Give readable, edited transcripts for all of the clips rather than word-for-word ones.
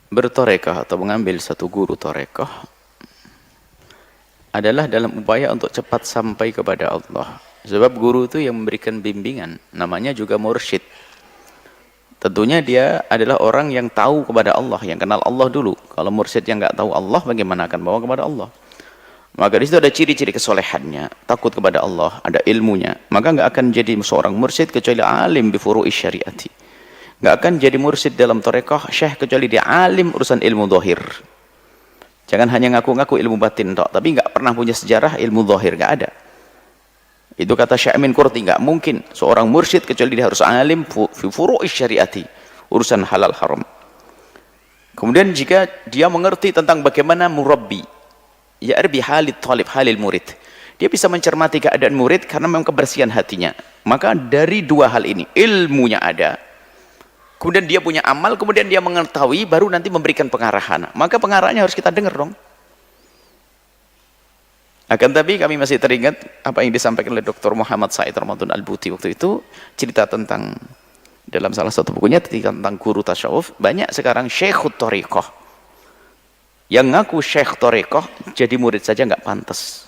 bertorekah atau mengambil satu guru torekah adalah dalam upaya untuk cepat sampai kepada Allah. Sebab guru itu yang memberikan bimbingan, namanya juga mursyid. Tentunya dia adalah orang yang tahu kepada Allah, yang kenal Allah dulu. Kalau mursyid yang nggak tahu Allah, bagaimana akan bawa kepada Allah? Maka di situ ada ciri-ciri kesolehannya, takut kepada Allah, ada ilmunya. Maka nggak akan jadi seorang mursyid kecuali alim bi furu'i syariati. Nggak akan jadi mursyid dalam torekah syekh kecuali dia alim urusan ilmu zahir. Jangan hanya ngaku-ngaku ilmu batin tok, tapi nggak pernah punya sejarah ilmu zahir, nggak ada. Itu kata Syekh Amin Qurti, nggak mungkin seorang mursyid kecuali dia harus alim fi furu'i syariati, urusan halal haram. Kemudian jika dia mengerti tentang bagaimana murabbi, ya'ribi halid talib halil murid, dia bisa mencermati keadaan murid karena memang kebersihan hatinya. Maka dari dua hal ini, ilmunya ada, kemudian dia punya amal, kemudian dia mengetahui, baru nanti memberikan pengarahan. Maka pengarahnya harus kita dengar dong. Akan tapi kami masih teringat apa yang disampaikan oleh Dr. Muhammad Said Ramadan Al-Buti waktu itu, cerita tentang dalam salah satu bukunya tentang guru tasawuf. Banyak sekarang syekhut thariqah yang ngaku syekh thariqah, jadi murid saja nggak pantas.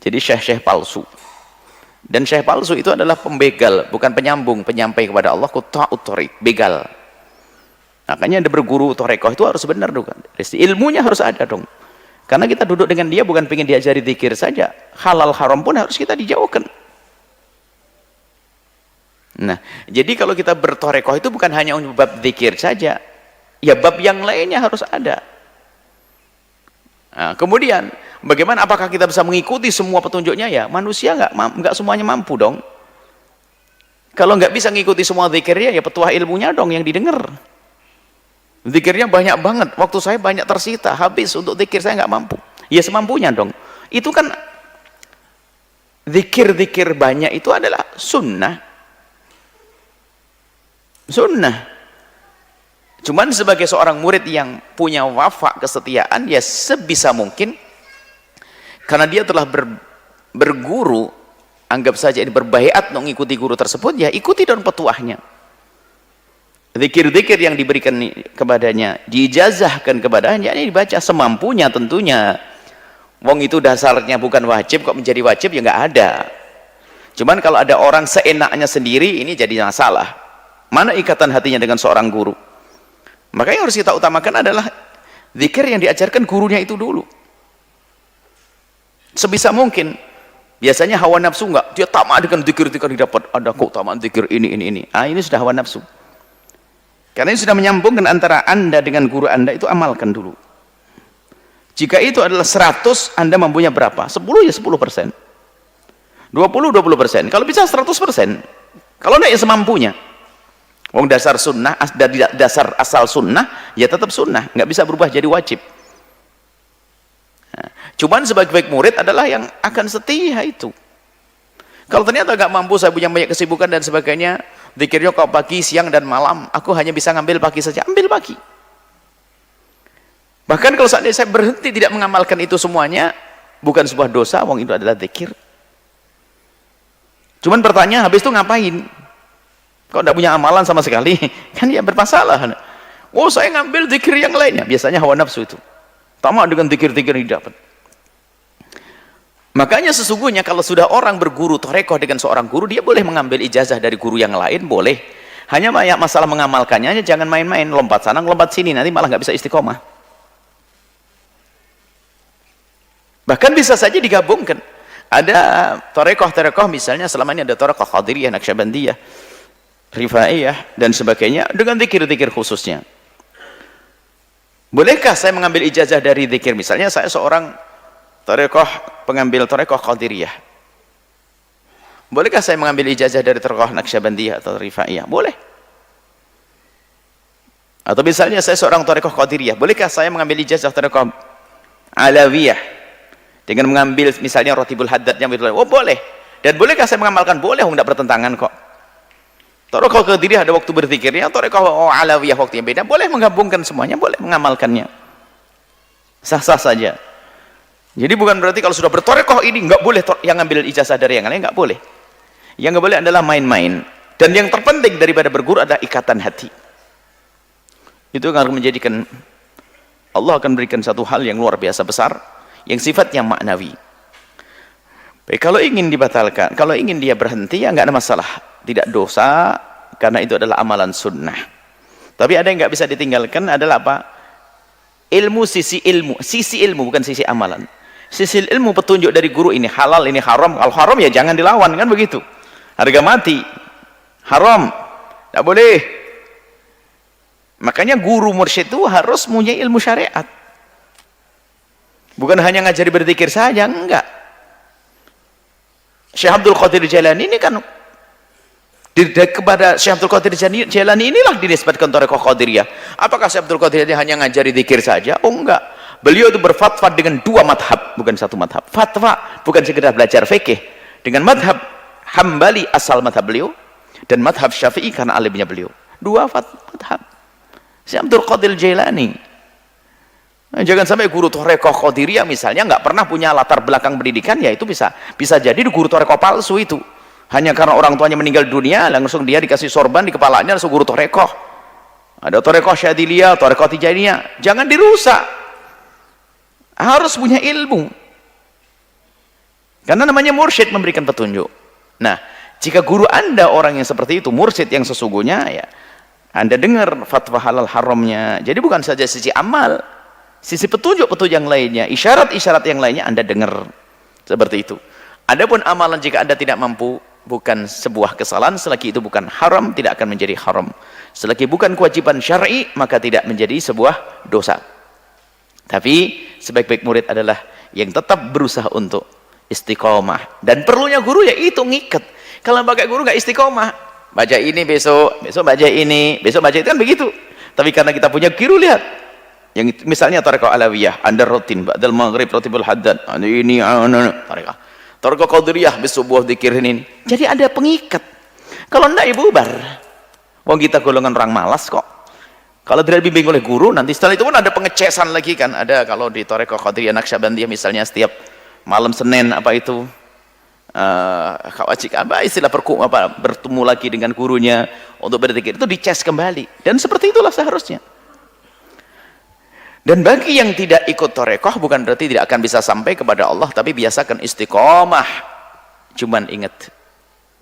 Jadi syekh-syekh palsu. Dan syekh palsu itu adalah pembegal, bukan penyambung, penyampai kepada Allah, qutta'ut thariq, begal. Makanya ada berguru thariqah itu harus benar dong. Ilmunya harus ada dong. Karena kita duduk dengan dia bukan pengen diajari zikir saja, halal haram pun harus kita dijauhkan. Nah, jadi kalau kita bertorekoh itu bukan hanya untuk bab zikir saja, ya bab yang lainnya harus ada. Nah, kemudian bagaimana, apakah kita bisa mengikuti semua petunjuknya? Ya manusia nggak semuanya mampu dong. Kalau nggak bisa mengikuti semua zikirnya, ya petuah ilmunya dong yang didengar. Zikirnya banyak banget, waktu saya banyak tersita, habis untuk zikir saya nggak mampu. Ya semampunya dong. Itu kan zikir-zikir banyak itu adalah sunnah. Sunnah. Cuman sebagai seorang murid yang punya wafa kesetiaan, ya sebisa mungkin, karena dia telah berguru, anggap saja ini berbaiat mengikuti guru tersebut, ya ikuti dong petuahnya. Zikir-zikir yang diberikan kepadanya, diijazahkan kepadanya, ini dibaca semampunya tentunya. Wong itu dasarnya bukan wajib, kok menjadi wajib, ya nggak ada. Cuman kalau ada orang seenaknya sendiri, ini jadi masalah. Mana ikatan hatinya dengan seorang guru? Maka yang harus kita utamakan adalah zikir yang diajarkan gurunya itu dulu. Sebisa mungkin. Biasanya hawa nafsu nggak, dia tamak dengan zikir-zikir didapat, ada keutamaan zikir ini. Ah, ini sudah hawa nafsu. Karena ini sudah menyambungkan antara Anda dengan guru Anda, itu amalkan dulu. Jika itu adalah 100, Anda mampunya berapa? 10 ya 10%. 20% kalau bisa 100%. Kalau enggak ya semampunya. Wong dasar sunnah, dari dasar asal sunnah, ya tetap sunnah, nggak bisa berubah jadi wajib. Nah, cuman sebagai baik murid adalah yang akan setia itu. Kalau ternyata nggak mampu, saya punya banyak kesibukan dan sebagainya, zikirnya kau pagi, siang, dan malam, aku hanya bisa ngambil pagi saja, ambil pagi. Bahkan kalau seandainya saya berhenti tidak mengamalkan itu semuanya, bukan sebuah dosa, wong itu adalah zikir. Cuman pertanyaan, habis itu ngapain? Kok tidak punya amalan sama sekali? Kan ya bermasalah. Oh, saya ngambil zikir yang lainnya. Biasanya hawa nafsu itu. Tamak dengan zikir-zikir yang didapat. Makanya sesungguhnya kalau sudah orang berguru torekoh dengan seorang guru, dia boleh mengambil ijazah dari guru yang lain, boleh. Hanya masalah mengamalkannya, jangan main-main, lompat sana, lompat sini, nanti malah nggak bisa istiqomah. Bahkan bisa saja digabungkan. Ada torekoh misalnya, selama ini ada torekoh Qadiriyah, Naqsyabandiyah, Rifaiyah, dan sebagainya, dengan zikir-zikir khususnya. Bolehkah saya mengambil ijazah dari zikir? Misalnya saya seorang pengambil torekoh Qadiriyah. Bolehkah saya mengambil ijazah dari torekoh Naqsyabandiyah atau Rifaiyah? Boleh. Atau misalnya saya seorang torekoh Qadiriyah, bolehkah saya mengambil ijazah torekoh Alawiyah dengan mengambil misalnya Ratibul Haddadnya? Oh boleh. Dan bolehkah saya mengamalkan? Boleh, tidak bertentangan kok. Torekoh Qadiriyah ada waktu berzikirnya, torekoh Alawiyah waktu yang beda, boleh menggabungkan semuanya, boleh mengamalkannya, sah-sah saja. Jadi bukan berarti kalau sudah bertorekoh ini nggak boleh yang ngambil ijazah dari yang lain, nggak boleh. Yang nggak boleh adalah main-main. Dan yang terpenting daripada berguru adalah ikatan hati. Itu akan menjadikan Allah akan berikan satu hal yang luar biasa besar, yang sifatnya maknawi. Baik, kalau ingin dibatalkan, kalau ingin dia berhenti, ya nggak ada masalah, tidak dosa, karena itu adalah amalan sunnah. Tapi ada yang nggak bisa ditinggalkan adalah apa? Ilmu, sisi ilmu bukan sisi amalan. Sisi ilmu petunjuk dari guru, ini halal, ini haram. Kalau haram ya jangan dilawan, kan begitu. Harga mati, haram, tidak boleh. Makanya guru mursyid itu harus punya ilmu syariat. Bukan hanya ngajari berzikir saja, enggak. Syekh Abdul Qadir Jailani ini kan kepada Syekh Abdul Qadir Jailani inilah dinisbatkan Thariqah Qadiriyah. Apakah Syekh Abdul Qadir hanya ngajari zikir saja? Oh enggak. Beliau itu berfatwa dengan dua madhab, bukan satu madhab. Fatwa bukan sekedar belajar fikih, dengan madhab Hambali asal madhab beliau, dan madhab Syafi'i karena alimnya beliau. Dua madhab. Syekh Abdul Qadir Jailani. Nah, jangan sampai guru Thariqah Qadiriyah misalnya nggak pernah punya latar belakang pendidikan, ya itu bisa jadi guru Thariqah palsu itu. Hanya karena orang tuanya meninggal dunia, langsung dia dikasih sorban di kepalanya, langsung guru Thariqah. Ada Thariqah Syadiliyah, Thariqah Tijaniyah. Jangan dirusak. Harus punya ilmu. Karena namanya mursyid, memberikan petunjuk. Nah, jika guru Anda orang yang seperti itu, mursyid yang sesungguhnya, ya Anda dengar fatwa halal haramnya. Jadi bukan saja sisi amal, sisi petunjuk-petunjuk yang lainnya, isyarat-isyarat yang lainnya Anda dengar. Seperti itu. Adapun amalan jika Anda tidak mampu, bukan sebuah kesalahan, selagi itu bukan haram, tidak akan menjadi haram. Selagi bukan kewajiban syar'i, maka tidak menjadi sebuah dosa. Tapi sebaik-baik murid adalah yang tetap berusaha untuk istiqomah. Dan perlunya guru ya itu ngikat. Kalau pakai guru nggak istiqomah, baca ini besok baca ini, besok baca itu, kan begitu. Tapi karena kita punya guru, lihat. Yang misalnya Thariqah Alawiyah, Anda rutin ba'dal maghrib ratibul haddad, ini Thariqah. Thariqah Qadiriyah besok buah zikir ini. Jadi ada pengikat. Kalau enggak ibu bar. Wong kita golongan orang malas kok. Kalau tidak dibimbing oleh guru, nanti setelah itu pun ada pengecesan lagi kan. Ada kalau di Thariqah Qadiriyah Naqsyabandiyah misalnya setiap malam Senin apa itu kawajik apa istilah bertemu lagi dengan gurunya untuk berzikir, itu dicas kembali. Dan seperti itulah seharusnya. Dan bagi yang tidak ikut Thariqah bukan berarti tidak akan bisa sampai kepada Allah, tapi biasakan istiqomah. Cuman ingat,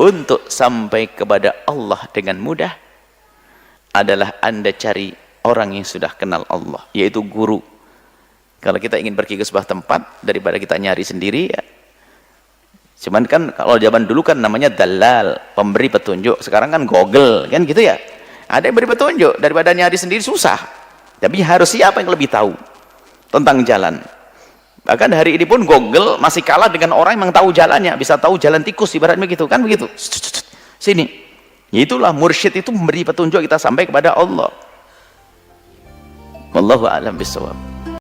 untuk sampai kepada Allah dengan mudah adalah Anda cari orang yang sudah kenal Allah, yaitu guru. Kalau kita ingin pergi ke sebuah tempat, daripada kita nyari sendiri, ya. Cuman kan kalau zaman dulu kan namanya dalal, pemberi petunjuk. Sekarang kan Google, kan gitu ya. Ada yang beri petunjuk, daripada nyari sendiri susah. Tapi harus siapa yang lebih tahu tentang jalan. Bahkan hari ini pun Google masih kalah dengan orang yang tahu jalannya, bisa tahu jalan tikus ibaratnya begitu, kan begitu. Sini. Itulah mursyid itu memberi petunjuk kita sampai kepada Allah. Wallahu a'lam bishawab.